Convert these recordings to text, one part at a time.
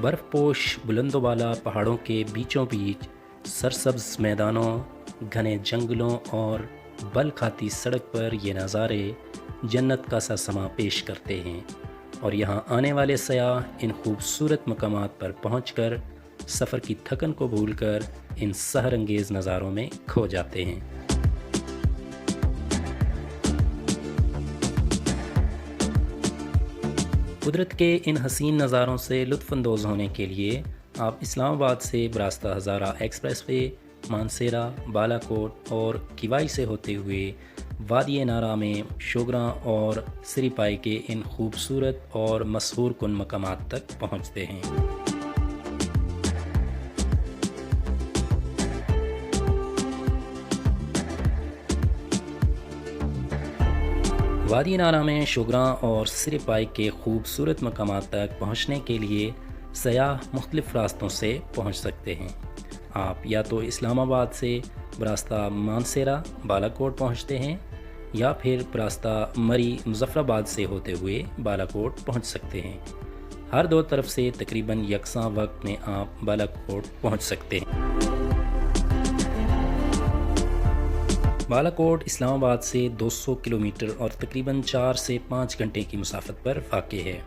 बर्फ़ पोश बुलंदोबाला पहाड़ों के बीचों बीच सरसब्ज मैदानों, घने जंगलों और बल खाती सड़क पर ये नज़ारे जन्नत का सा समा पेश करते हैं। और यहाँ आने वाले सयाह इन खूबसूरत मकामात पर पहुंचकर सफ़र की थकन को भूलकर इन सहर अंगेज़ नज़ारों में खो जाते हैं। कुदरत के इन हसीन नज़ारों से लुत्फ़अंदोज़ होने के लिए आप इस्लामाबाद से बरास्ता हज़ारा एक्सप्रेस वे, मानसेरा, बालाकोट और किवाई से होते हुए वादी नारा में शोगरा और सिरीपाई के इन खूबसूरत और मशहूर कुन मकामात तक पहुँचते हैं। वादी नारा में शोगरा और सिरीपाई के खूबसूरत मकामात तक पहुँचने के लिए सयाह मुख्तलिफ़ रास्तों से पहुँच सकते हैं। आप या तो इस्लामाबाद से बरास्ता मानसेरा, बालाकोट पहुँचते हैं या फिर बरास्ता मरी, मुज़फ़्फ़राबाद से होते हुए बालाकोट पहुँच सकते हैं। हर दो तरफ से तकरीबन यकसां वक्त में आप बालाकोट पहुँच सकते हैं। बालाकोट इस्लामाबाद से 200 किलोमीटर और तकरीबन 4 से 5 घंटे की मुसाफत पर वाक़ है।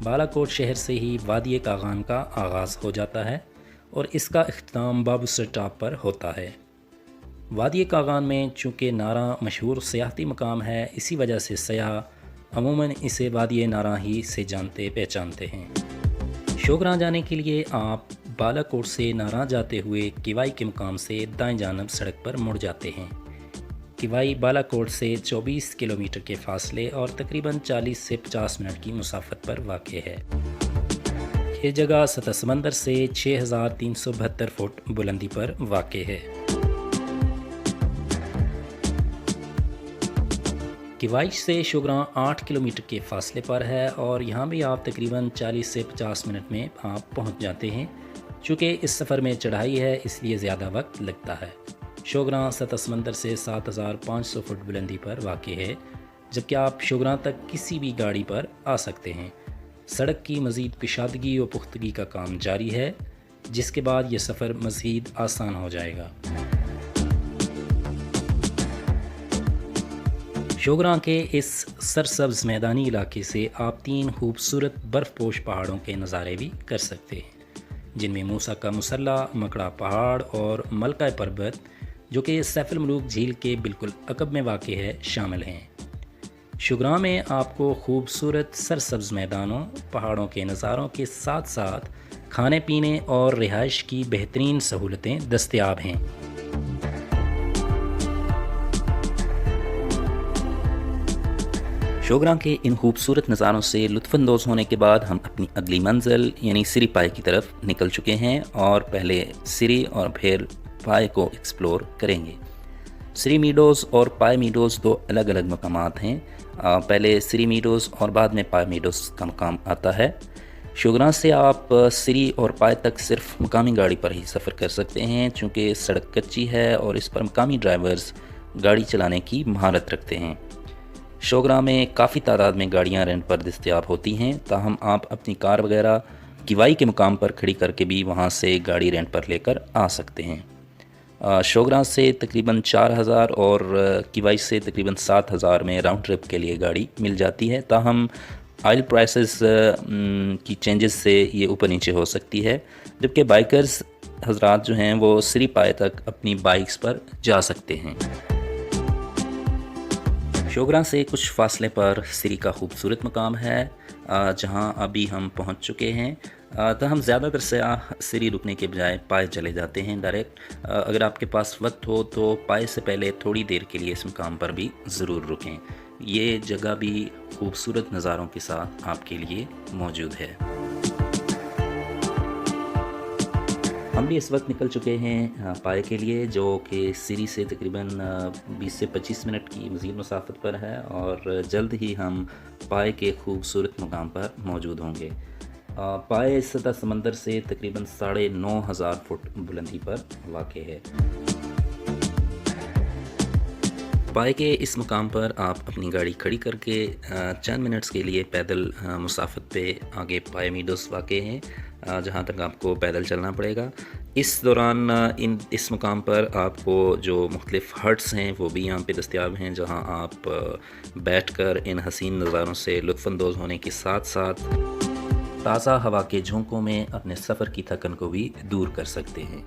बालाकोट शहर से ही वादी कागान का आगाज़ हो जाता है और इसका इख्तिताम बाबूसर टॉप पर होता है। वादी कागान में चूँकि नारा मशहूर सियाहती मकाम है, इसी वजह से सयाह अमूमन इसे वादी नारा ही से जानते पहचानते हैं। शोगरा जाने के लिए आप बालाकोट से नारा जाते हुए किवाई के मुकाम से दाएं जानब सड़क पर मुड़ जाते हैं। किवाई बालाकोट से 24 किलोमीटर के फासले और तकरीबन 40 से 50 मिनट की मुसाफत पर वाक़ है। ये जगह सतह समंदर से 6372 फुट बुलंदी पर वाक़ है। किवाई से शोगरा 8 किलोमीटर के फासले पर है और यहाँ भी आप तकरीबन 40 से 50 मिनट में आप पहुँच जाते हैं। चूँकि इस सफ़र में चढ़ाई है इसलिए ज़्यादा वक्त लगता है। शोगरा सतह समंदर से 7500 फुट बुलंदी पर वाक़ है, जबकि आप शोगरा तक किसी भी गाड़ी पर आ सकते हैं। सड़क की मज़ीद कुशादगी और पुख्तगी का काम जारी है, जिसके बाद ये सफ़र मज़ीद आसान हो जाएगा। शोगरा के इस सरसब्ज़ मैदानी इलाके से आप 3 खूबसूरत बर्फ़पोश पहाड़ों के नज़ारे भी कर सकते हैं, जिनमें मूसा का मुसल्ला, मकड़ा पहाड़ और मलका पर्वत, जो कि सैफुल मलूक झील के बिल्कुल अकब में वाक़ है, शामिल हैं। शोगरा में आपको खूबसूरत सरसब्ज़ मैदानों, पहाड़ों के नज़ारों के साथ साथ खाने पीने और रिहाइश की बेहतरीन सहूलतें दस्तयाब हैं। शोगरा के इन खूबसूरत नज़ारों से लुत्फ़अंदोज़ होने के बाद हम अपनी अगली मंजिल यानी सिरीपाई की तरफ निकल चुके हैं और पहले सिरी और फिर पाए को एक्सप्लोर करेंगे। सिरी मीडोज़ और पाए मीडोज़ दो अलग अलग मकामात हैं। पहले सिरी मीडोज़ और बाद में पाए मीडोज़ का मकाम आता है। शोगरा से आप सिरी और पाए तक सिर्फ मकामी गाड़ी पर ही सफ़र कर सकते हैं, चूँकि सड़क कच्ची है और इस पर मकामी ड्राइवर्स गाड़ी चलाने की महारत रखते हैं। शोगरा में काफ़ी तादाद में गाड़ियाँ रेंट पर दस्तयाब होती हैं, ताहम आप अपनी कार वगैरह किवाई के मुकाम पर खड़ी करके भी वहाँ से गाड़ी रेंट पर लेकर आ सकते हैं। शोगरा से तकरीबन 4000 और किवाई से तकरीबन 7000 में राउंड ट्रिप के लिए गाड़ी मिल जाती है, ताहम ऑयल प्राइसेस की चेंजेस से ये ऊपर नीचे हो सकती है, जबकि बाइकर्स हजरात जो हैं वो सिरीपाई तक अपनी बाइक्स पर जा सकते हैं। शोगरा से कुछ फासले पर सिरी का खूबसूरत मकाम है, जहां अभी हम पहुंच चुके हैं। तो हम ज़्यादातर से सिरी रुकने के बजाय पाए चले जाते हैं डायरेक्ट। अगर आपके पास वक्त हो तो पाए से पहले थोड़ी देर के लिए इस मकाम पर भी ज़रूर रुकें। ये जगह भी खूबसूरत नज़ारों के साथ आपके लिए मौजूद है। हम भी इस वक्त निकल चुके हैं पाए के लिए, जो कि सिरी से तकरीबन 20 से 25 मिनट की मज़ीद मुसाफत पर है और जल्द ही हम पाए के खूबसूरत मकाम पर मौजूद होंगे। पाए सतह समंदर से तकरीबन 9500 फुट बुलंदी पर वाक़ है। पाए के इस मुकाम पर आप अपनी गाड़ी खड़ी करके चंद मिनट्स के लिए पैदल मुसाफत पे आगे पाए मीडोज़ वाक़ हैं। جہاں تک آپ کو پیدل چلنا پڑے گا۔ اس دوران اس مقام پر آپ کو جو مختلف ہٹس ہیں وہ بھی یہاں پہ دستیاب ہیں، جہاں آپ بیٹھ کر ان حسین نظاروں سے لطف اندوز ہونے کے ساتھ ساتھ تازہ ہوا کے جھونکوں میں اپنے سفر کی تھکن کو بھی دور کر سکتے ہیں۔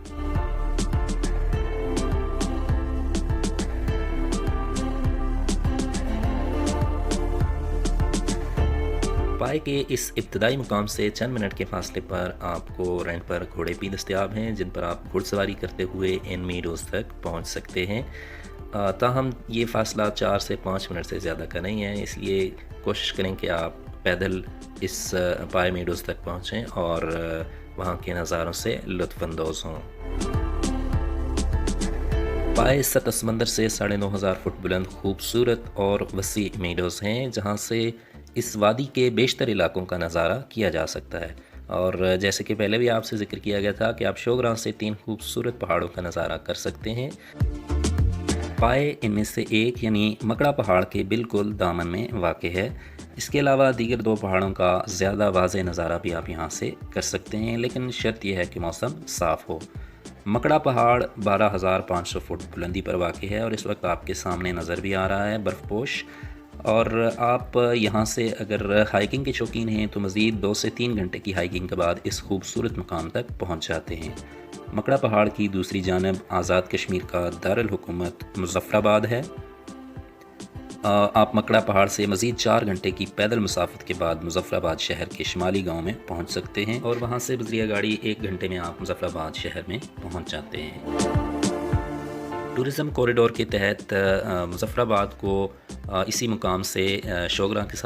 پائے کے اس ابتدائی مقام سے چند منٹ کے فاصلے پر آپ کو رینٹ پر گھوڑے بھی دستیاب ہیں، جن پر آپ گھڑ سواری کرتے ہوئے ان میڈوز تک پہنچ سکتے ہیں۔ تاہم یہ فاصلہ 4 سے 5 منٹ سے زیادہ کا نہیں ہے، اس لیے کوشش کریں کہ آپ پیدل اس پائے میڈوز تک پہنچیں اور وہاں کے نظاروں سے لطف اندوز ہوں۔ پائے سطح سمندر سے 9,500 فٹ بلند خوبصورت اور وسیع میڈوز ہیں، جہاں سے اس وادی کے بیشتر علاقوں کا نظارہ کیا جا سکتا ہے، اور جیسے کہ پہلے بھی آپ سے ذکر کیا گیا تھا کہ آپ شوگراں سے 3 خوبصورت پہاڑوں کا نظارہ کر سکتے ہیں۔ پائے ان میں سے ایک یعنی مکڑا پہاڑ کے بالکل دامن میں واقع ہے۔ اس کے علاوہ دیگر 2 پہاڑوں کا زیادہ واضح نظارہ بھی آپ یہاں سے کر سکتے ہیں، لیکن شرط یہ ہے کہ موسم صاف ہو۔ مکڑا پہاڑ 12,500 فٹ بلندی پر واقع ہے، اور اس وقت آپ کے سامنے نظر بھی آ رہا ہے برف پوش، اور آپ یہاں سے اگر ہائیکنگ کے شوقین ہیں تو مزید 2 سے 3 گھنٹے کی ہائیکنگ کے بعد اس خوبصورت مقام تک پہنچ جاتے ہیں۔ مکڑا پہاڑ کی دوسری جانب آزاد کشمیر کا دارالحکومت مظفر آباد ہے۔ آپ مکڑا پہاڑ سے مزید 4 گھنٹے کی پیدل مسافت کے بعد مظفر آباد شہر کے شمالی گاؤں میں پہنچ سکتے ہیں، اور وہاں سے بذریعہ گاڑی 1 گھنٹے میں آپ مظفر آباد شہر میں پہنچ جاتے ہیں۔ ٹورزم کوریڈور کے تحت مظفر آباد کو اسی مقام سے شوگراں کے ساتھ